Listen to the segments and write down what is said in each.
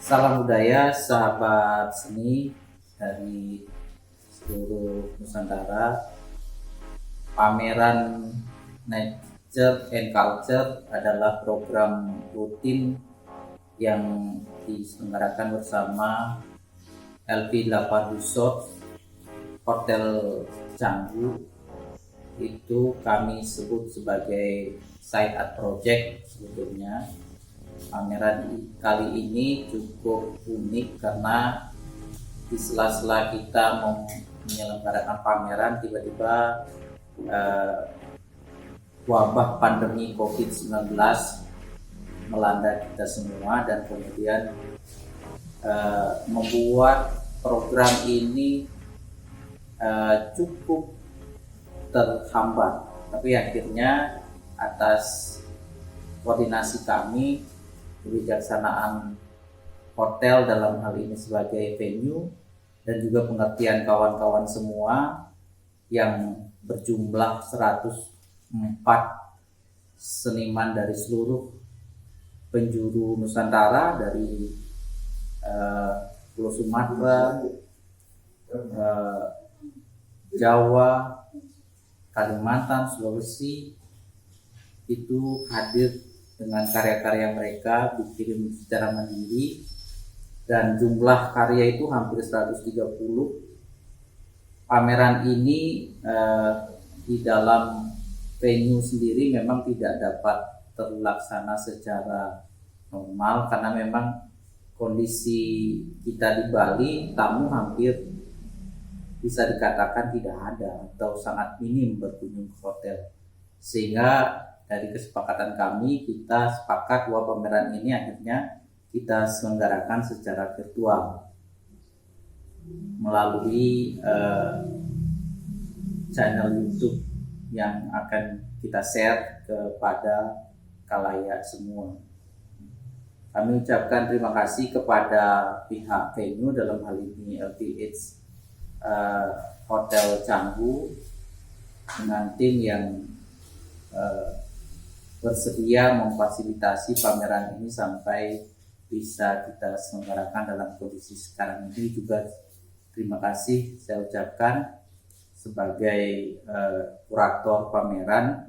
Salam budaya, sahabat seni dari seluruh Nusantara. Pameran Nature and Culture adalah program rutin yang diselenggarakan bersama LP8 Resort Hotel Canggu. Itu kami sebut sebagai side art project sebetulnya. Pameran kali ini cukup unik karena di sela-sela kita menyelenggarakan pameran, tiba-tiba wabah pandemi COVID-19 melanda kita semua dan kemudian membuat program ini cukup terhambat. Tapi akhirnya atas koordinasi kami, kebijaksanaan hotel dalam hal ini sebagai venue, dan juga pengertian kawan-kawan semua yang berjumlah 104 seniman dari seluruh penjuru Nusantara, dari Pulau Sumatera, Jawa, Kalimantan, Sulawesi, itu hadir dengan karya-karya mereka dikirim secara mandiri, dan jumlah karya itu hampir 130. Pameran ini di dalam venue sendiri memang tidak dapat terlaksana secara normal karena memang kondisi kita di Bali, tamu hampir bisa dikatakan tidak ada atau sangat minim berkunjung ke hotel, sehingga dari kesepakatan kami, kita sepakat bahwa pameran ini akhirnya kita selenggarakan secara virtual melalui channel YouTube yang akan kita share kepada khalayak semua. Kami ucapkan terima kasih kepada pihak venue, dalam hal ini LPH Hotel Canggu, dengan tim yang bersedia memfasilitasi pameran ini sampai bisa kita selenggarakan dalam kondisi sekarang ini. Juga terima kasih saya ucapkan sebagai kurator pameran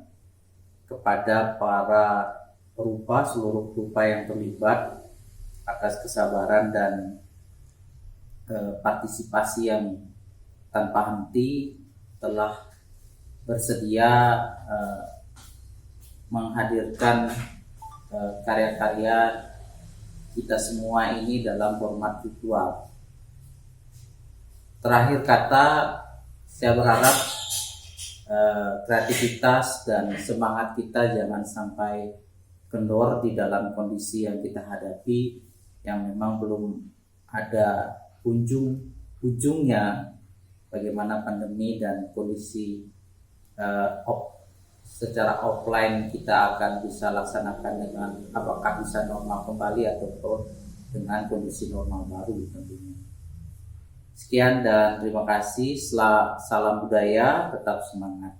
kepada para perupa, seluruh perupa yang terlibat, atas kesabaran dan partisipasi yang tanpa henti telah bersedia menghadirkan karya-karya kita semua ini dalam format virtual. Terakhir kata, saya berharap kreativitas dan semangat kita jangan sampai kendor di dalam kondisi yang kita hadapi, yang memang belum ada ujungnya bagaimana pandemi dan kondisi secara offline kita akan bisa laksanakan dengan apakah bisa normal kembali atau dengan kondisi normal baru tentunya. Sekian dan terima kasih. Salam budaya, tetap semangat.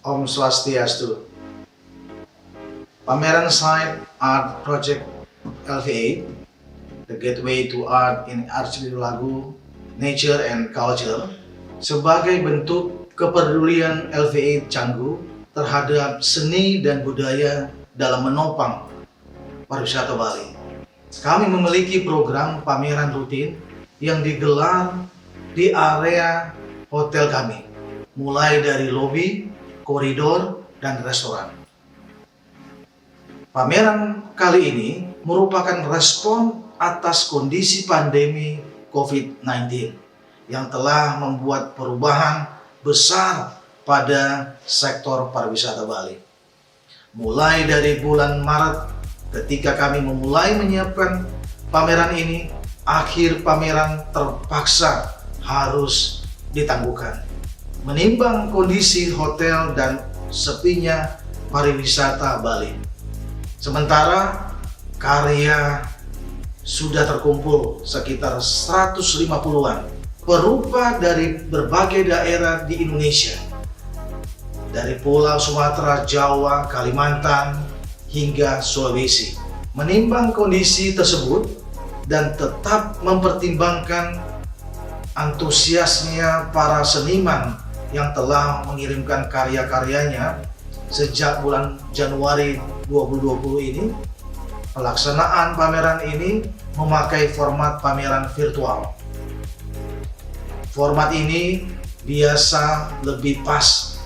Om Swastiastu. Pameran Side Art Project LV8, the gateway to art in Archipelago, nature and culture, sebagai bentuk kepedulian LV8 Canggu terhadap seni dan budaya dalam menopang pariwisata Bali. Kami memiliki program pameran rutin yang digelar di area hotel kami, mulai dari lobi, koridor, dan restoran. Pameran kali ini merupakan respon atas kondisi pandemi COVID-19 yang telah membuat perubahan besar pada sektor pariwisata Bali. Mulai dari bulan Maret ketika kami memulai menyiapkan pameran ini, akhir pameran terpaksa harus ditangguhkan. Menimbang kondisi hotel dan sepinya pariwisata Bali. Sementara karya sudah terkumpul sekitar 150-an perupa dari berbagai daerah di Indonesia. Dari Pulau Sumatera, Jawa, Kalimantan, hingga Sulawesi. Menimbang kondisi tersebut dan tetap mempertimbangkan antusiasnya para seniman yang telah mengirimkan karya-karyanya sejak bulan Januari 2020 ini, pelaksanaan pameran ini memakai format pameran virtual. Format ini biasa lebih pas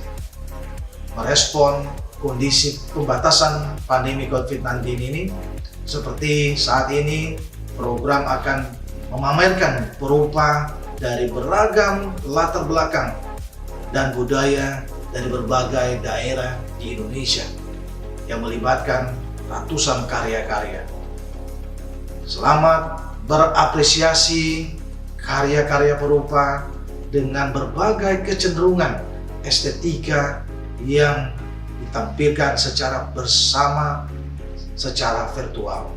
merespon kondisi pembatasan pandemi COVID-19 ini. Seperti saat ini, program akan memamerkan perupa dari beragam latar belakang dan budaya dari berbagai daerah di Indonesia yang melibatkan ratusan karya-karya. Selamat berapresiasi karya-karya perupa dengan berbagai kecenderungan estetika yang ditampilkan secara bersama secara virtual.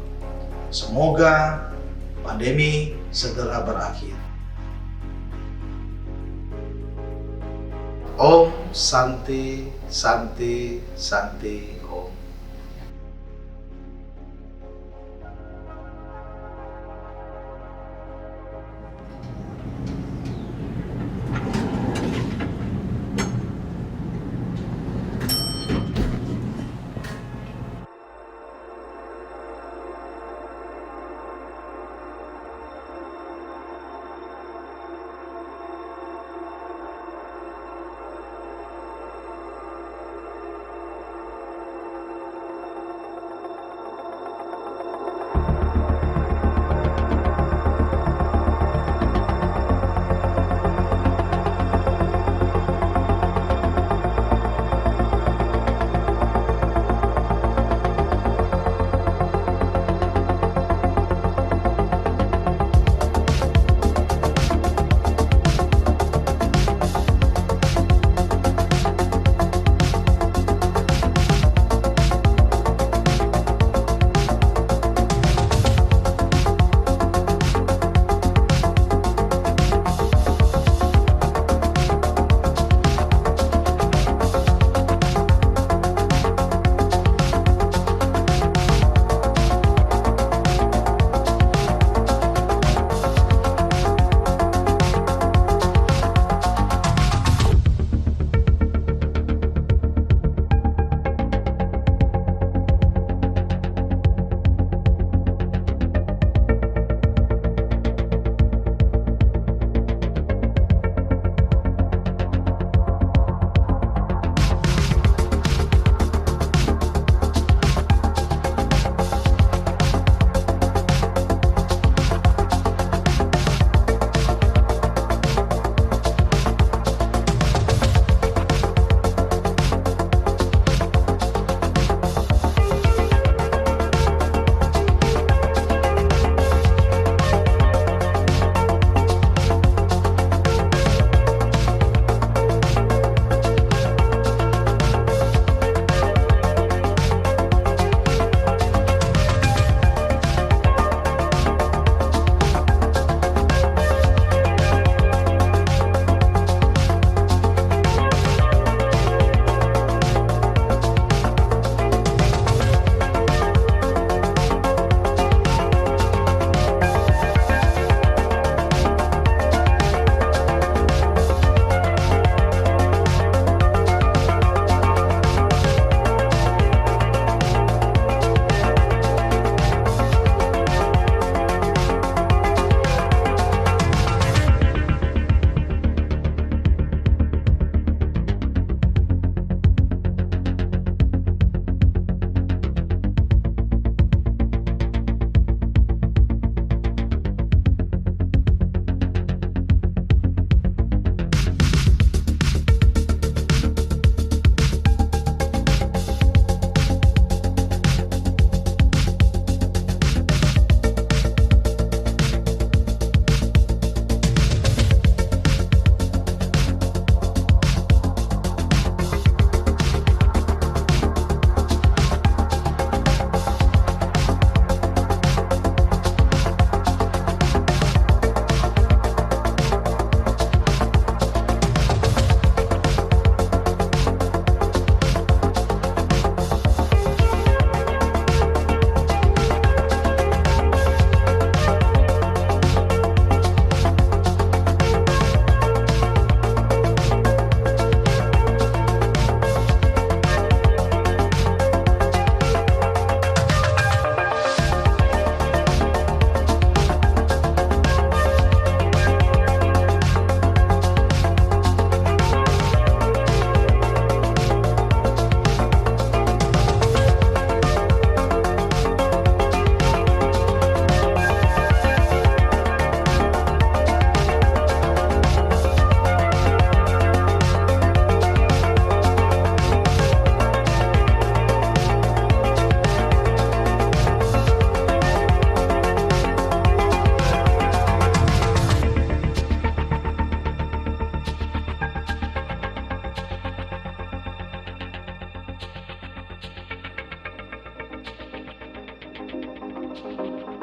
Semoga pandemi segera berakhir. Om Santi Santi Santi Om. kasih.